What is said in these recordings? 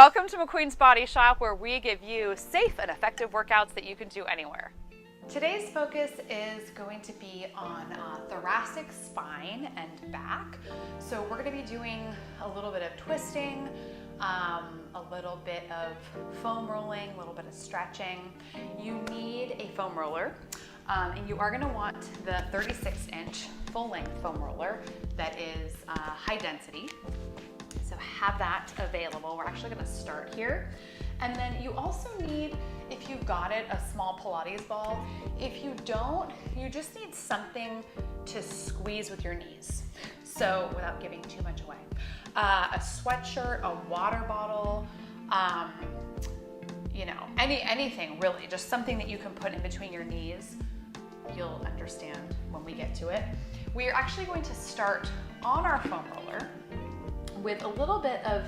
Welcome to McQueen's Body Shop, where we give you safe and effective workouts that you can do anywhere. Today's focus is going to be on thoracic spine and back. So we're going to be doing a little bit of twisting, a little bit of foam rolling, a little bit of stretching. You need a foam roller, and you are going to want the 36-inch full-length foam roller that is high density. So have that available. We're actually going to start here. And then you also need, if you've got it, a small Pilates ball. If you don't, you just need something to squeeze with your knees. So without giving too much away. A sweatshirt, a water bottle, anything really, just something that you can put in between your knees. You'll understand when we get to it. We are actually going to start on our foam roller with a little bit of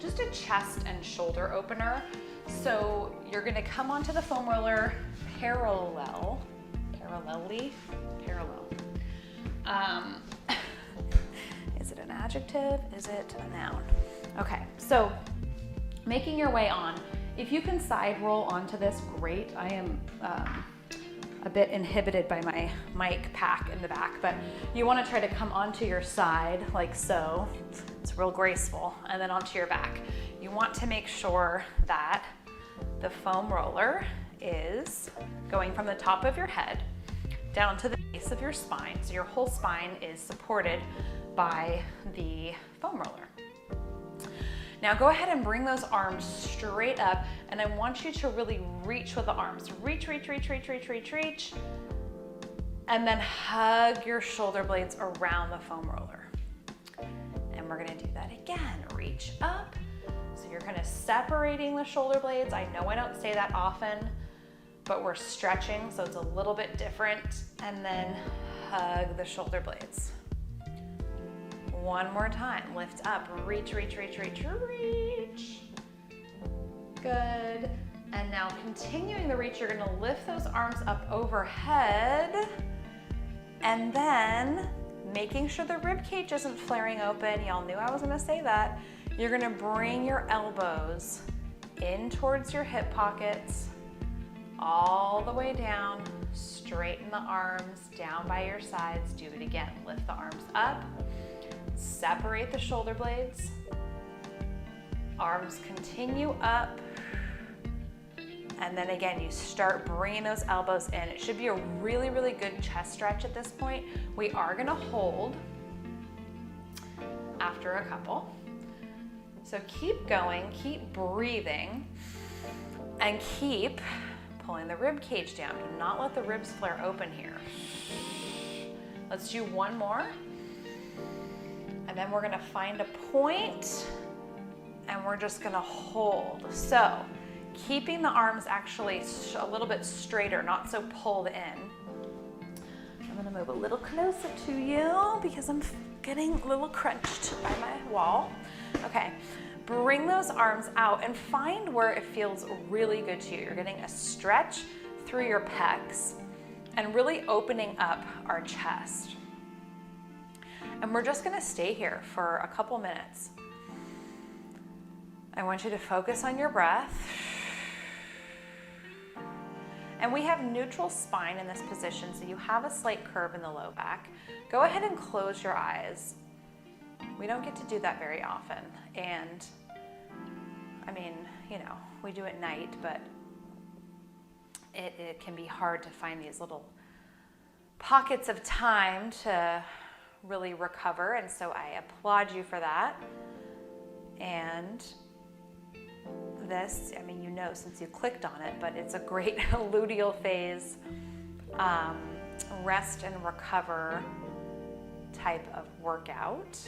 just a chest and shoulder opener. So you're gonna come onto the foam roller parallel. Is it an adjective? Is it a noun? Okay, so making your way on. If you can side roll onto this, great. I am a bit inhibited by my mic pack in the back, but you want to try to come onto your side like so. It's real graceful, and then onto your back. You want to make sure that the foam roller is going from the top of your head down to the base of your spine. So your whole spine is supported by the foam roller. Now go ahead and bring those arms straight up, and I want you to really reach with the arms. Reach, and then hug your shoulder blades around the foam roller. And we're gonna do that again. Reach up. So you're kind of separating the shoulder blades. I know I don't say that often, but we're stretching, so it's a little bit different. And then hug the shoulder blades. One more time, lift up, reach. Good. And now continuing the reach, you're gonna lift those arms up overhead, and then making sure the rib cage isn't flaring open. Y'all knew I was gonna say that. You're gonna bring your elbows in towards your hip pockets, all the way down, straighten the arms down by your sides. Do it again, lift the arms up. Separate the shoulder blades. Arms continue up. And then again, you start bringing those elbows in. It should be a really, really good chest stretch at this point. We are gonna hold after a couple. So keep going, keep breathing, and keep pulling the rib cage down. Do not let the ribs flare open here. Let's do one more. And then we're gonna find a point, and we're just gonna hold. So keeping the arms actually a little bit straighter, not so pulled in. I'm gonna move a little closer to you because I'm getting a little crunched by my wall. Okay, bring those arms out and find where it feels really good to you. You're getting a stretch through your pecs and really opening up our chest. And we're just gonna stay here for a couple minutes. I want you to focus on your breath. And we have neutral spine in this position, so you have a slight curve in the low back. Go ahead and close your eyes. We don't get to do that very often. And I mean, we do at night, but it can be hard to find these little pockets of time to really recover, and so I applaud you for that. And this, since you clicked on it, but it's a great luteal phase, rest and recover type of workout.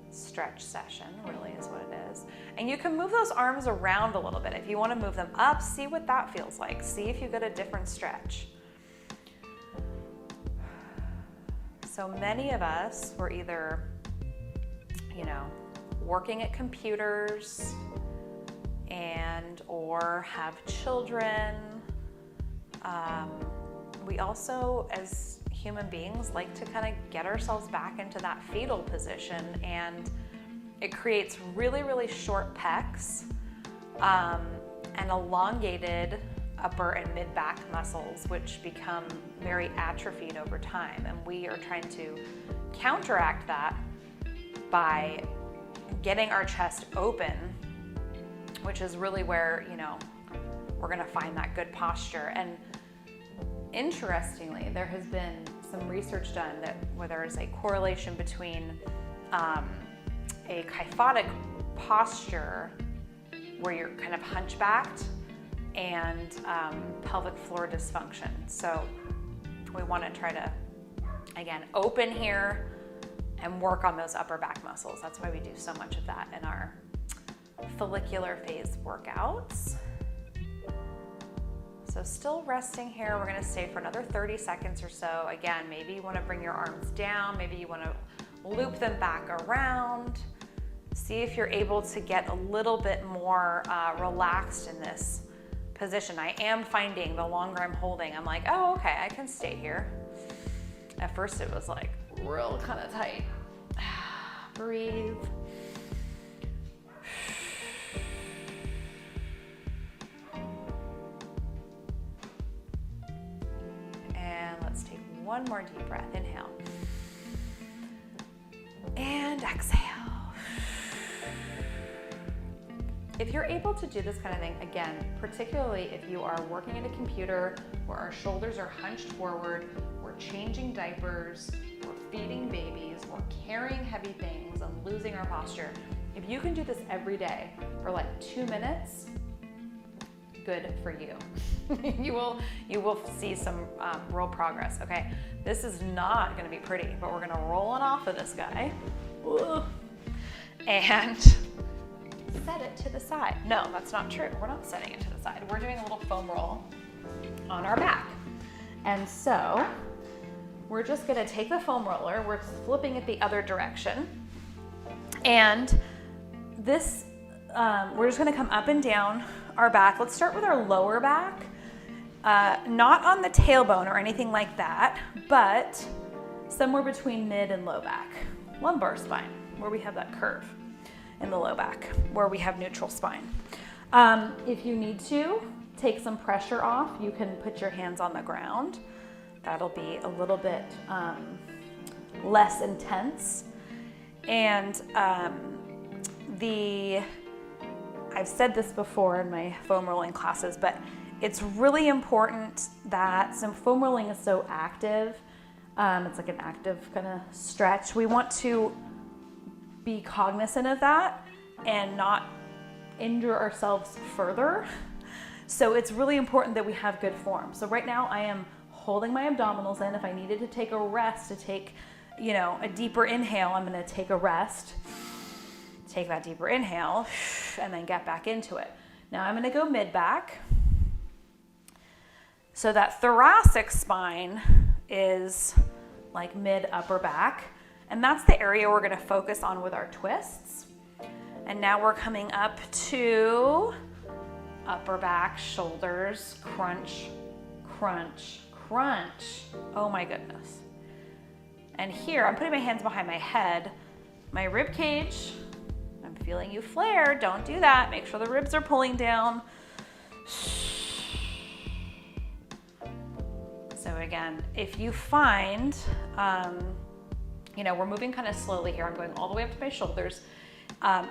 Stretch session really is what it is. And you can move those arms around a little bit. If you want to move them up, see what that feels like. See if you get a different stretch. So many of us were either, working at computers or have children. We also, as human beings, like to kind of get ourselves back into that fetal position and It creates really, really short pecs and elongated upper and mid back muscles, which become very atrophied over time. And we are trying to counteract that by getting our chest open, which is really where, you know, we're gonna find that good posture. And interestingly, there has been some research done that where there is a correlation between a kyphotic posture where you're kind of hunchbacked and pelvic floor dysfunction. So we want to try to, again, open here and work on those upper back muscles. That's why we do so much of that in our follicular phase workouts. So still resting here. We're going to stay for another 30 seconds or so. Again, maybe you want to bring your arms down. Maybe you want to loop them back around. See if you're able to get a little bit more relaxed in this position. I am finding the longer I'm holding, I'm like, oh, okay, I can stay here. At first it was like real kind of tight. Breathe. And let's take one more deep breath. Inhale. And exhale. If you're able to do this kind of thing, again, particularly if you are working at a computer where our shoulders are hunched forward, we're changing diapers, we're feeding babies, we're carrying heavy things and losing our posture, if you can do this every day for like 2 minutes, good for you. you will see some real progress. Okay, this is not going to be pretty, but we're going to roll it off of this guy. And set it to the side. No, that's not true. We're not setting it to the side. We're doing a little foam roll on our back. And so we're just gonna take the foam roller, we're flipping it the other direction. And this, we're just gonna come up and down our back. Let's start with our lower back. Not on the tailbone or anything like that, but somewhere between mid and low back. Lumbar spine, where we have that curve in the low back, where we have neutral spine. If you need to take some pressure off, you can put your hands on the ground. That'll be a little bit less intense. And I've said this before in my foam rolling classes, but it's really important that since foam rolling is so active, it's like an active kind of stretch, we want to be cognizant of that and not injure ourselves further. So it's really important that we have good form. So right now I am holding my abdominals in. If I needed to take a rest, to take, you know, a deeper inhale, I'm gonna take a rest, take that deeper inhale, and then get back into it. Now I'm gonna go mid-back. So that thoracic spine is like mid-upper back. And that's the area we're gonna focus on with our twists. And now we're coming up to upper back, shoulders, crunch, crunch, crunch. Oh my goodness. And here, I'm putting my hands behind my head, my rib cage. I'm feeling you flare. Don't do that. Make sure the ribs are pulling down. So again, if you find, you know, we're moving kind of slowly here. I'm going all the way up to my shoulders.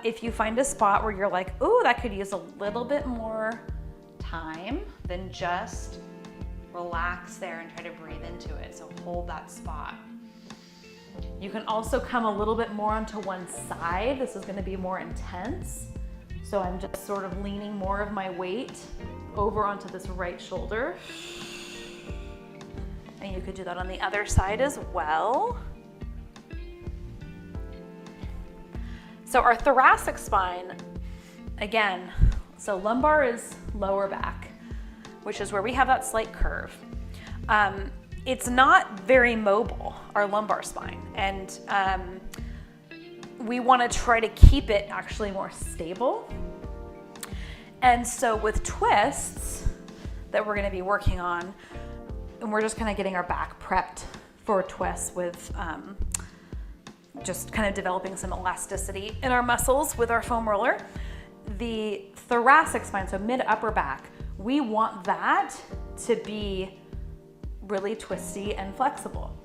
If you find a spot where you're like, ooh, that could use a little bit more time, then just relax there and try to breathe into it. So hold that spot. You can also come a little bit more onto one side. This is going to be more intense. So I'm just sort of leaning more of my weight over onto this right shoulder. And you could do that on the other side as well. So our thoracic spine, again, so lumbar is lower back, which is where we have that slight curve. It's not very mobile, our lumbar spine, and we want to try to keep it actually more stable. And so with twists that we're going to be working on, and we're just kind of getting our back prepped for twists with just kind of developing some elasticity in our muscles with our foam roller. The thoracic spine, so mid upper back, we want that to be really twisty and flexible.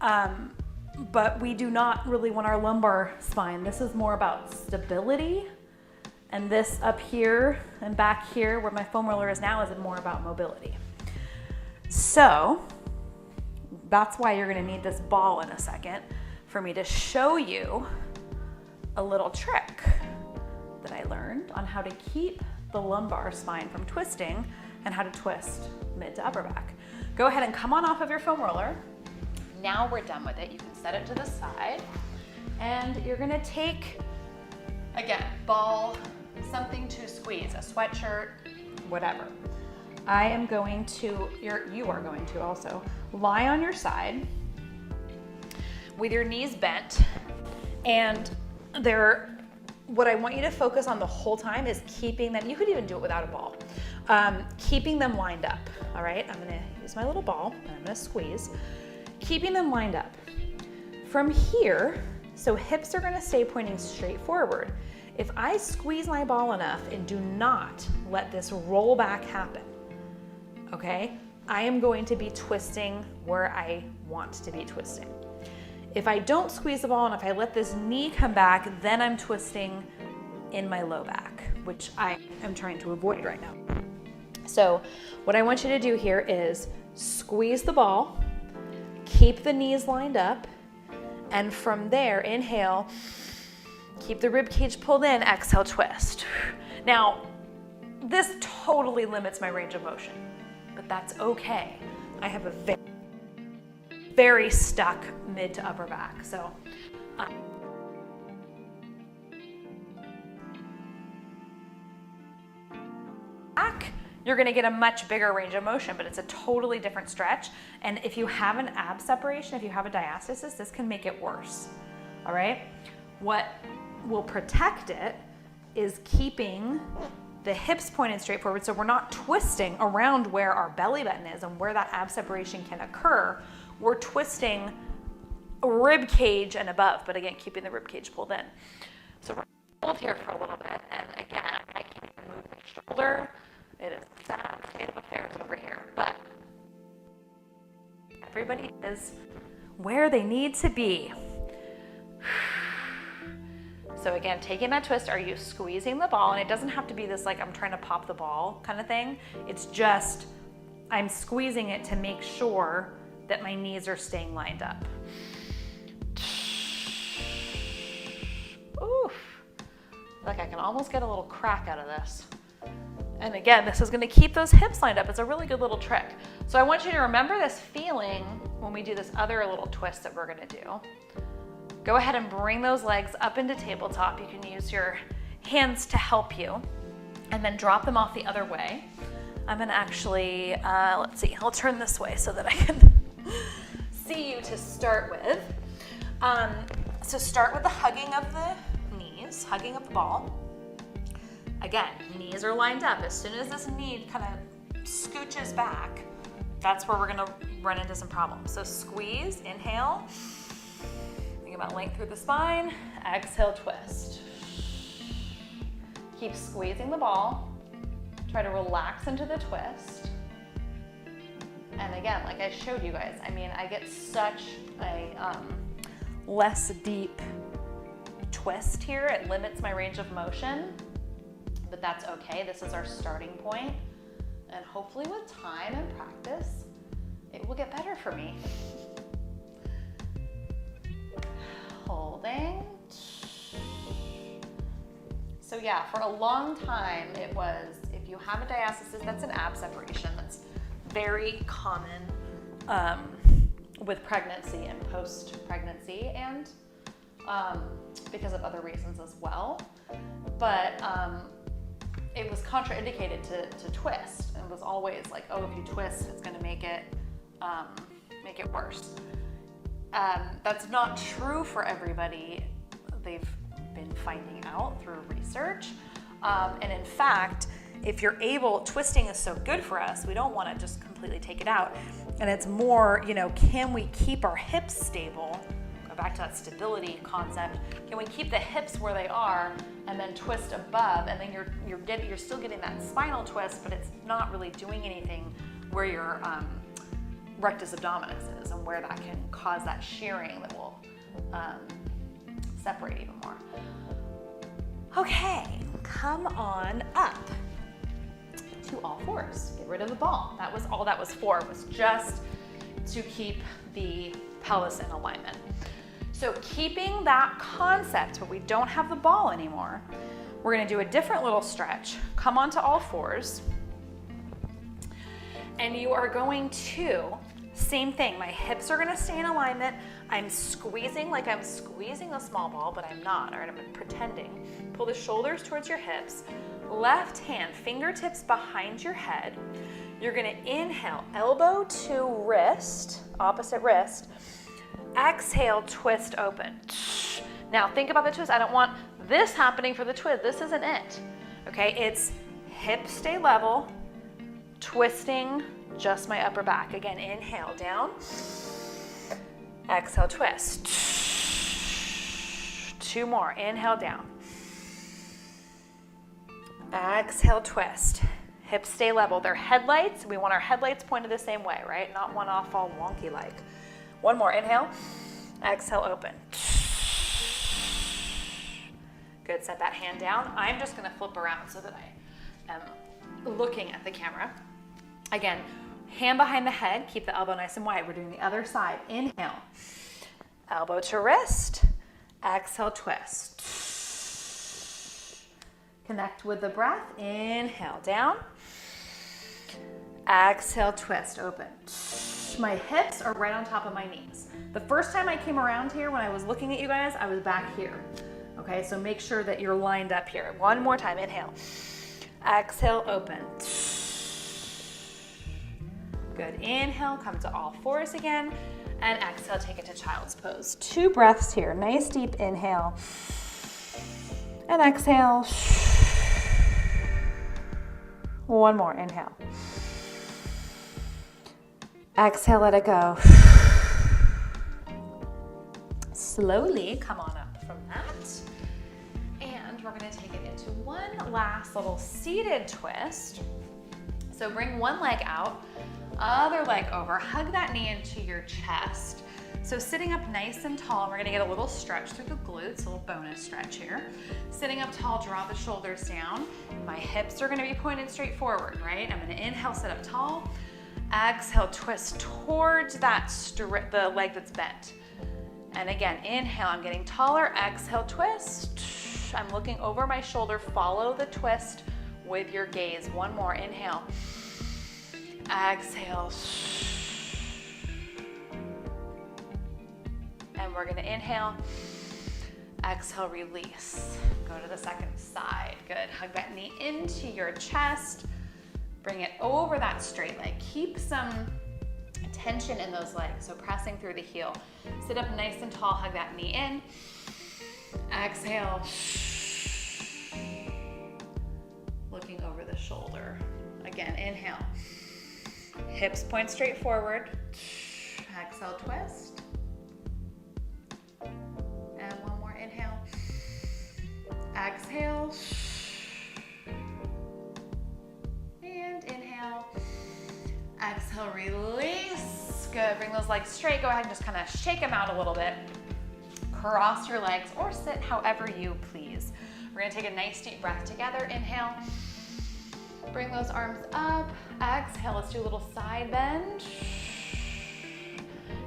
But we do not really want our lumbar spine. This is more about stability. And this up here and back here where my foam roller is now is more about mobility. So that's why you're gonna need this ball in a second for me to show you a little trick that I learned on how to keep the lumbar spine from twisting and how to twist mid to upper back. Go ahead and come on off of your foam roller. Now we're done with it. You can set it to the side and you're gonna take, again, ball, something to squeeze, a sweatshirt, whatever. I am going to, you are going to also lie on your side with your knees bent, and what I want you to focus on the whole time is keeping them, you could even do it without a ball, keeping them lined up, all right? I'm gonna use my little ball and I'm gonna squeeze, keeping them lined up. From here, so hips are gonna stay pointing straight forward. If I squeeze my ball enough and do not let this roll back happen, okay, I am going to be twisting where I want to be twisting. If I don't squeeze the ball and if I let this knee come back, then I'm twisting in my low back, which I am trying to avoid right now. So what I want you to do here is squeeze the ball, keep the knees lined up, and from there, inhale, keep the rib cage pulled in, exhale, twist. Now, this totally limits my range of motion, but that's okay. I have a very stuck mid to upper back. So back, you're gonna get a much bigger range of motion, but it's a totally different stretch. And if you have an ab separation, if you have a diastasis, this can make it worse, all right? What will protect it is keeping the hips pointed straight forward, so we're not twisting around where our belly button is and where that ab separation can occur. We're twisting rib cage and above, but again, keeping the rib cage pulled in. So we're hold here for a little bit, and again, I can move my shoulder. It is a sad state of affairs over here, but everybody is where they need to be. So again, taking that twist, are you squeezing the ball? And it doesn't have to be this like I'm trying to pop the ball kind of thing. It's just I'm squeezing it to make sure that my knees are staying lined up. Oof. Like I can almost get a little crack out of this. And again, this is gonna keep those hips lined up. It's a really good little trick. So I want you to remember this feeling when we do this other little twist that we're gonna do. Go ahead and bring those legs up into tabletop. You can use your hands to help you, and then drop them off the other way. I'm gonna actually, let's see, I'll turn this way so that I can see you to start with. So start with the hugging of the knees, hugging of the ball. Again, knees are lined up. As soon as this knee kind of scooches back, that's where we're gonna run into some problems. So squeeze, inhale. Think about length through the spine. Exhale, twist. Keep squeezing the ball. Try to relax into the twist. And again, like I showed you guys, I mean, I get such a less deep twist here. It limits my range of motion, but that's okay. This is our starting point. And hopefully with time and practice, it will get better for me. Holding. So yeah, for a long time, it was, if you have a diastasis, that's an ab separation. That's very common with pregnancy and post-pregnancy, and because of other reasons as well. But it was contraindicated to twist. It was always like, oh, if you twist, it's gonna make it worse. That's not true for everybody. They've been finding out through research. And in fact, if you're able, twisting is so good for us, we don't want to just completely take it out. And it's more, you know, can we keep our hips stable? back to that stability concept. Can we keep the hips where they are and then twist above, and then you're still getting that spinal twist, but it's not really doing anything where your rectus abdominis is and where that can cause that shearing that will separate even more. Okay, come on up to all fours. Get rid of the ball. That was all that was for, was just to keep the pelvis in alignment. So keeping that concept, but we don't have the ball anymore, we're gonna do a different little stretch. Come onto all fours, and you are going to, same thing, my hips are gonna stay in alignment. I'm squeezing like I'm squeezing a small ball, but I'm not, all right, I'm pretending. Pull the shoulders towards your hips. Left hand, fingertips behind your head. You're gonna inhale, elbow to wrist, opposite wrist. Exhale, twist open. Now think about the twist. I don't want this happening for the twist. This isn't it, okay? It's hips stay level, twisting just my upper back. Again, inhale, down. Exhale, twist. 2 more, inhale, down. Exhale, twist. Hips stay level. They're headlights. We want our headlights pointed the same way, right? Not one off all wonky like. 1 more, inhale. Exhale, open. Good, set that hand down. I'm just gonna flip around so that I am looking at the camera. Again, hand behind the head, keep the elbow nice and wide. We're doing the other side. Inhale, elbow to wrist. Exhale, twist. Connect with the breath. Inhale, down. Exhale, twist, open. My hips are right on top of my knees. The first time I came around here, when I was looking at you guys, I was back here. Okay, so make sure that you're lined up here. 1 more time, inhale. Exhale, open. Good, inhale, come to all fours again. And exhale, take it to child's pose. 2 breaths here, nice deep inhale. And exhale. 1 more, inhale. Exhale, let it go. Slowly come on up from that. And we're gonna take it into one last little seated twist. So bring one leg out, other leg over, hug that knee into your chest. So sitting up nice and tall, we're gonna get a little stretch through the glutes, a little bonus stretch here. Sitting up tall, draw the shoulders down. My hips are gonna be pointed straight forward, right? I'm gonna inhale, sit up tall. Exhale, twist towards that the leg that's bent. And again, inhale, I'm getting taller. Exhale, twist. I'm looking over my shoulder. Follow the twist with your gaze. 1 more, inhale. Exhale. And we're gonna inhale. Exhale, release. Go to the second side. Good, hug that knee into your chest. Bring it over that straight leg. Keep some tension in those legs, so pressing through the heel. Sit up nice and tall, hug that knee in. Exhale. Looking over the shoulder. Again, inhale. Hips point straight forward. Exhale, twist. And 1 more, inhale. Exhale. And inhale. Exhale, release. Good, bring those legs straight. Go ahead and just kind of shake them out a little bit. Cross your legs or sit however you please. We're gonna take a nice deep breath together. Inhale. Bring those arms up. Exhale, let's do a little side bend.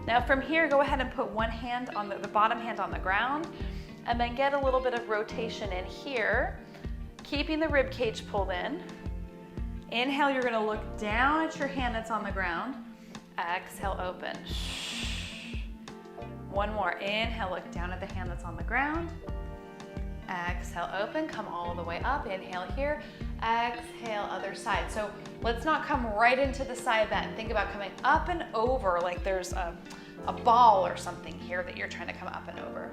Now from here, go ahead and put one hand on the bottom hand on the ground, and then get a little bit of rotation in here, keeping the rib cage pulled in. Inhale, you're gonna look down at your hand that's on the ground. Exhale, open. 1 more, inhale, look down at the hand that's on the ground. Exhale, open, come all the way up. Inhale here, exhale, other side. So let's not come right into the side bend. Think about coming up and over like there's a ball or something here that you're trying to come up and over.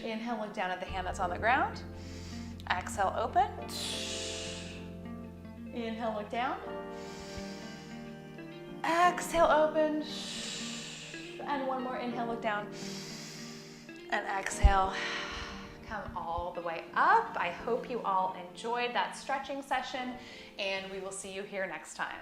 Inhale, look down at the hand that's on the ground. Exhale, open. Inhale, look down. Exhale, open. And one more, inhale, look down. And exhale, come all the way up. I hope you all enjoyed that stretching session, and we will see you here next time.